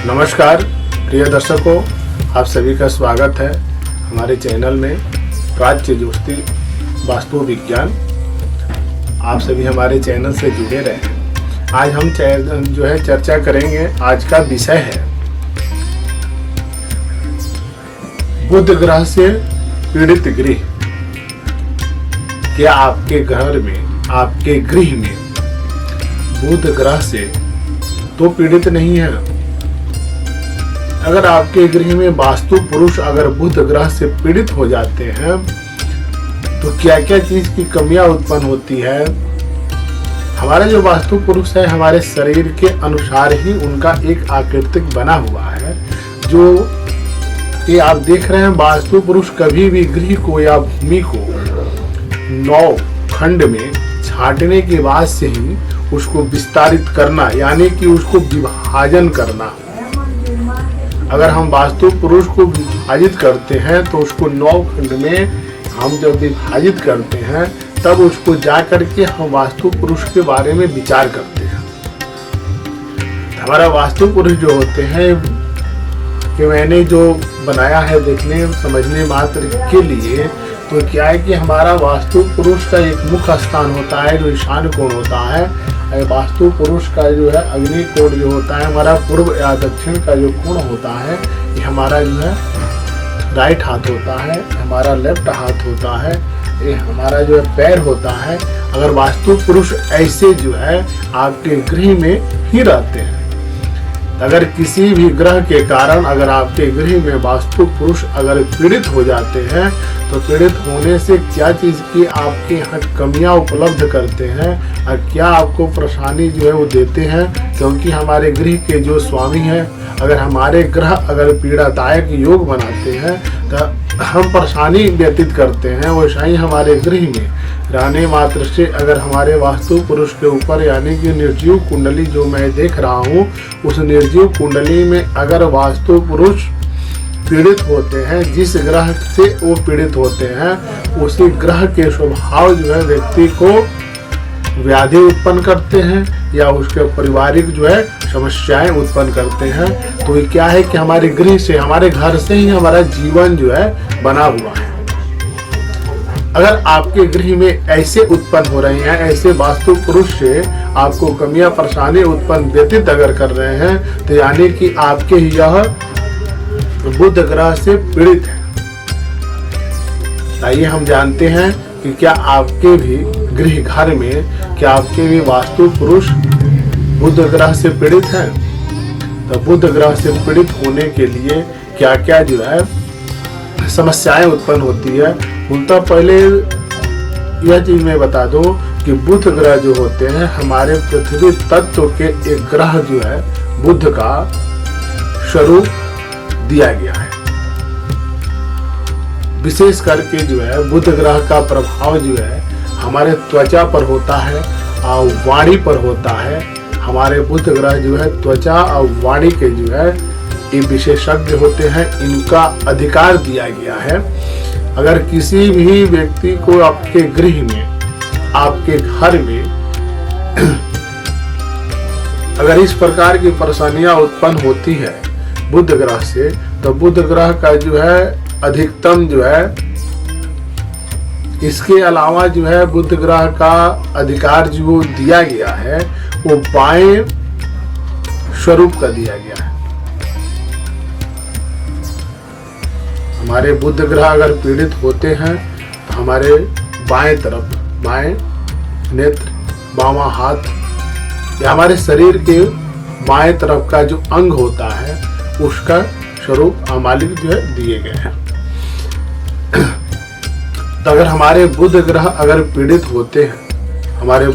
नमस्कार प्रिय दर्शकों, आप सभी का स्वागत है हमारे चैनल में प्राच्य ज्योतिष वास्तु विज्ञान। आप सभी हमारे चैनल से जुड़े रहें। आज हम चर्चा करेंगे। आज का विषय है बुध ग्रह से पीड़ित गृह। क्या आपके घर में, आपके गृह में बुध ग्रह से तो पीड़ित नहीं है? अगर आपके गृह में वास्तु पुरुष अगर बुध ग्रह से पीड़ित हो जाते हैं तो क्या क्या चीज की कमियां उत्पन्न होती है? हमारा जो वास्तु पुरुष है, हमारे शरीर के अनुसार ही उनका एक आकृतिक बना हुआ है। जो ये आप देख रहे हैं, वास्तु पुरुष कभी भी गृह को या भूमि को 9 खंड में छांटने के बाद से ही उसको विस्तारित करना, यानी कि उसको विभाजन करना। अगर हम वास्तु पुरुष को विभाजित करते हैं तो उसको 9 खंड में हम जब विभाजित करते हैं तब उसको जा करके हम वास्तु पुरुष के बारे में विचार करते हैं। हमारा वास्तु पुरुष जो होते हैं कि मैंने जो बनाया है देखने समझने मात्र के लिए, तो क्या है कि हमारा वास्तु पुरुष का एक मुख्य स्थान होता है जो ईशान कोण होता है। वास्तु पुरुष का जो है अग्नि कोण जो होता है, हमारा पूर्व या दक्षिण का जो कोण होता है, ये हमारा जो है राइट हाथ होता है, हमारा लेफ्ट हाथ होता है, ये हमारा जो है पैर होता है। अगर वास्तु पुरुष ऐसे जो है आपके गृह में ही रहते हैं, अगर किसी भी ग्रह के कारण अगर आपके गृह में वास्तु पुरुष अगर पीड़ित हो जाते हैं तो पीड़ित होने से क्या चीज की आपके यहाँ कमियां उपलब्ध करते हैं और क्या आपको परेशानी जो है वो देते हैं। क्योंकि हमारे गृह के जो स्वामी हैं, अगर हमारे ग्रह अगर पीड़ादायक योग बनाते हैं तो हम परेशानी व्यतीत करते हैं। वैसा ही हमारे गृह में रहने मात्र से अगर हमारे वास्तु पुरुष के ऊपर, यानी कि निर्जीव कुंडली जो मैं देख रहा हूँ, उस निर्जीव कुंडली में अगर वास्तु पुरुष पीड़ित होते हैं, जिस ग्रह से वो पीड़ित होते हैं उसी ग्रह के स्वभाव जो है व्यक्ति को व्याधि उत्पन्न करते हैं या उसके पारिवारिक जो है समस्याएं उत्पन्न करते हैं। तो ये क्या है कि हमारे गृह से, हमारे घर से ही हमारा जीवन जो है बना हुआ है। अगर आपके गृह में ऐसे उत्पन्न हो रहे हैं, ऐसे वास्तु पुरुष से आपको कमियां परेशानी उत्पन्न व्यतीत अगर कर रहे हैं, तो यानी कि आपके यह बुध ग्रह से पीड़ित है। आइए हम जानते हैं कि क्या आपके भी गृह घर में, क्या आपके भी वास्तु पुरुष बुध ग्रह से पीड़ित हैं? तो बुध ग्रह से पीड़ित होने के लिए क्या क्या जो है समस्याएं उत्पन्न होती है। उनका पहले यह चीज मैं बता दूं कि बुध ग्रह जो होते हैं, हमारे पृथ्वी तत्व के एक ग्रह जो है बुध का स्वरूप दिया गया है। विशेष करके जो है बुध ग्रह का प्रभाव जो है हमारे त्वचा पर होता है और वाणी पर होता है। हमारे बुध ग्रह जो है त्वचा और वाणी के जो है ये विशेषज्ञ होते हैं, इनका अधिकार दिया गया है। अगर किसी भी व्यक्ति को आपके गृह में, आपके घर में अगर इस प्रकार की परेशानियां उत्पन्न होती है बुध ग्रह से, तो बुध ग्रह का जो है अधिकतम जो है, इसके अलावा जो है बुध ग्रह का अधिकार जो दिया गया है वो बाएं स्वरूप का दिया गया है। हमारे बुध ग्रह अगर पीड़ित होते हैं तो हमारे बाएं तरफ, बाएं नेत्र, बावां हाथ या हमारे शरीर के बाएं तरफ का जो अंग होता है उसका स्वरूप मालिक जो है दिए गए हैं। तो अगर हमारे बुध ग्रह अगर पीड़ित होते हैं, हमारे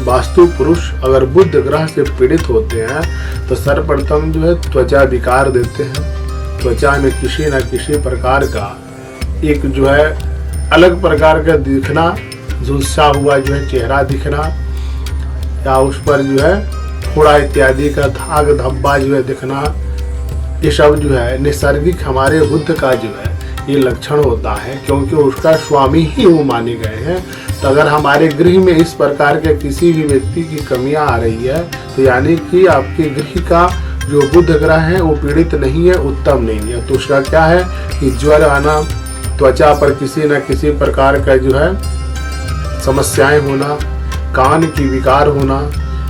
वास्तु पुरुष अगर बुध ग्रह से पीड़ित होते हैं तो सर्वप्रथम जो है त्वचा विकार देते हैं। त्वचा में किसी न किसी प्रकार का एक जो है अलग प्रकार का दिखना, झुलसा हुआ जो है चेहरा दिखना, या उस पर जो है फोड़ा इत्यादि का दाग धब्बा जो है दिखना, ये सब जो है नैसर्गिक हमारे बुध का जो है ये लक्षण होता है, क्योंकि उसका स्वामी ही वो माने गए हैं। तो अगर हमारे गृह में इस प्रकार के किसी भी व्यक्ति की कमियां आ रही है तो यानी कि आपके गृह का जो बुध ग्रह है वो पीड़ित नहीं है, उत्तम नहीं है। तो उसका क्या है कि ज्वर आना, त्वचा पर किसी न किसी प्रकार का जो है समस्याएं होना, कान की विकार होना,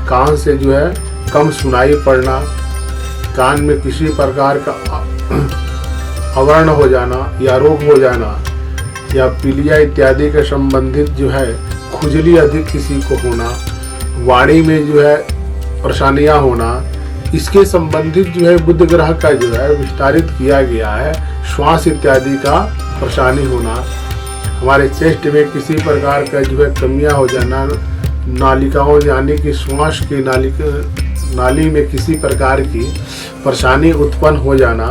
कान से जो है कम सुनाई पड़ना, कान में किसी प्रकार का अवर्ण हो जाना या रोग हो जाना, या पीलिया इत्यादि के संबंधित जो है खुजली अधिक किसी को होना, वाणी में जो है परेशानियां होना, इसके संबंधित जो है बुध ग्रह का जो है विस्तारित किया गया है। श्वास इत्यादि का परेशानी होना, हमारे चेस्ट में किसी प्रकार का जो है कमियां हो जाना, नालिकाओं यानी कि श्वास की नाली में किसी प्रकार की परेशानी उत्पन्न हो जाना,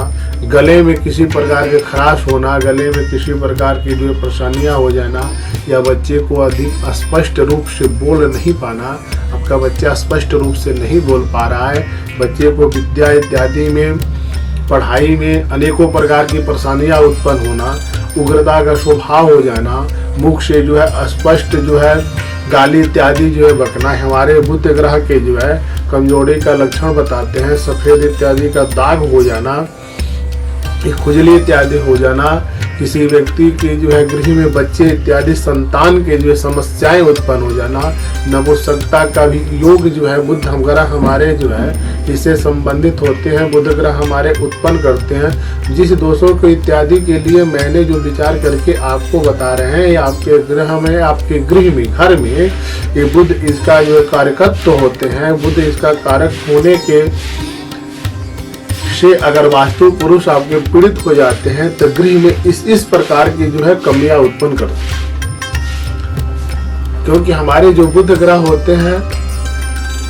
गले में किसी प्रकार के खराश होना, गले में किसी प्रकार की जो परेशानियां हो जाना, या बच्चे को अधिक स्पष्ट रूप से बोल नहीं पाना, आपका बच्चा स्पष्ट रूप से नहीं बोल पा रहा है, बच्चे को विद्या इत्यादि में, पढ़ाई में अनेकों प्रकार की परेशानियां उत्पन्न होना, उग्रता का स्वभाव हो जाना, मुख से जो है स्पष्ट जो है गाली इत्यादि जो है बकना, हमारे बुध ग्रह के जो है कमजोरी का लक्षण बताते हैं। सफेद इत्यादि का दाग हो जाना, खुजली इत्यादि हो जाना, किसी व्यक्ति के जो है गृह में बच्चे इत्यादि संतान के जो है समस्याएं उत्पन्न हो जाना, नपुंसकता का भी योग जो है बुध ग्रह हमारे जो है इससे संबंधित होते हैं, बुध ग्रह हमारे उत्पन्न करते हैं। जिस दोषों को इत्यादि के लिए मैंने जो विचार करके आपको बता रहे हैं, ये आपके ग्रह में, आपके गृह में, घर में ये बुध इसका जो कारकत्व होते हैं। बुध इसका कारक होने के से अगर वास्तु पुरुष आपके पीड़ित हो जाते हैं तो गृह में इस प्रकार की जो है कमियां उत्पन्न करते हैं। क्योंकि हमारे जो बुध ग्रह होते हैं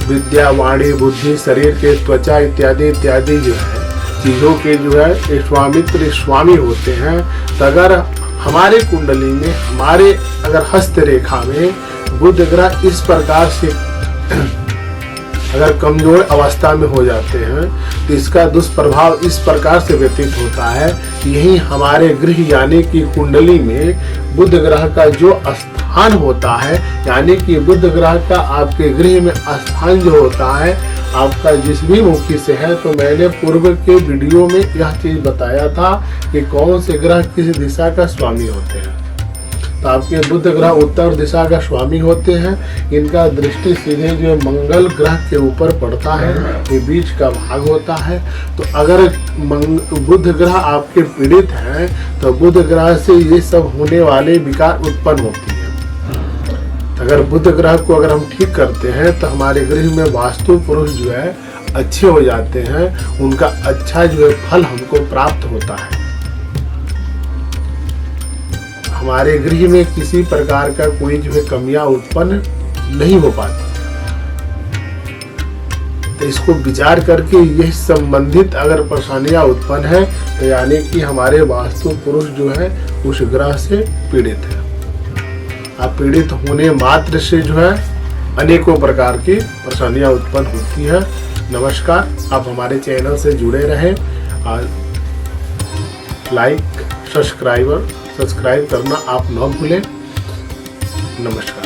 विद्या, वाणी, बुद्धि, शरीर के त्वचा इत्यादि जो है चीजों के जो है स्वामित्र स्वामी होते हैं। तो अगर हमारे कुंडली में, हमारे अगर हस्त रेखा में बुध ग्रह इस प्रकार से अगर कमजोर अवस्था में हो जाते हैं तो इसका दुष्प्रभाव इस प्रकार से व्यतीत होता है। यही हमारे गृह यानी कि कुंडली में बुध ग्रह का जो स्थान होता है, यानी कि बुध ग्रह का आपके गृह में स्थान जो होता है आपका जिस भी मुखी से है, तो मैंने पूर्व के वीडियो में यह चीज बताया था कि कौन से ग्रह किस दिशा का स्वामी होते हैं। तो आपके बुध ग्रह उत्तर दिशा का स्वामी होते हैं। इनका दृष्टि सीधे जो मंगल ग्रह के ऊपर पड़ता है, ये बीच का भाग होता है। तो अगर बुध ग्रह आपके पीड़ित हैं तो बुध ग्रह से ये सब होने वाले विकार उत्पन्न होती है। तो अगर बुध ग्रह को अगर हम ठीक करते हैं तो हमारे गृह में वास्तु पुरुष जो है अच्छे हो जाते हैं, उनका अच्छा जो है फल हमको प्राप्त होता है। हमारे गृह में किसी प्रकार का कोई जो है कमियां उत्पन्न नहीं हो पाती। तो इसको विचार करके यह संबंधित अगर परेशानियां उत्पन्न है तो यानी कि हमारे वास्तु पुरुष जो है उस ग्रह से पीड़ित है। आप पीड़ित होने मात्र से जो है अनेकों प्रकार की परेशानियां उत्पन्न होती है। नमस्कार, आप हमारे चैनल से जुड़े रहें और लाइक सब्सक्राइब करना आप न भूलें। नमस्कार।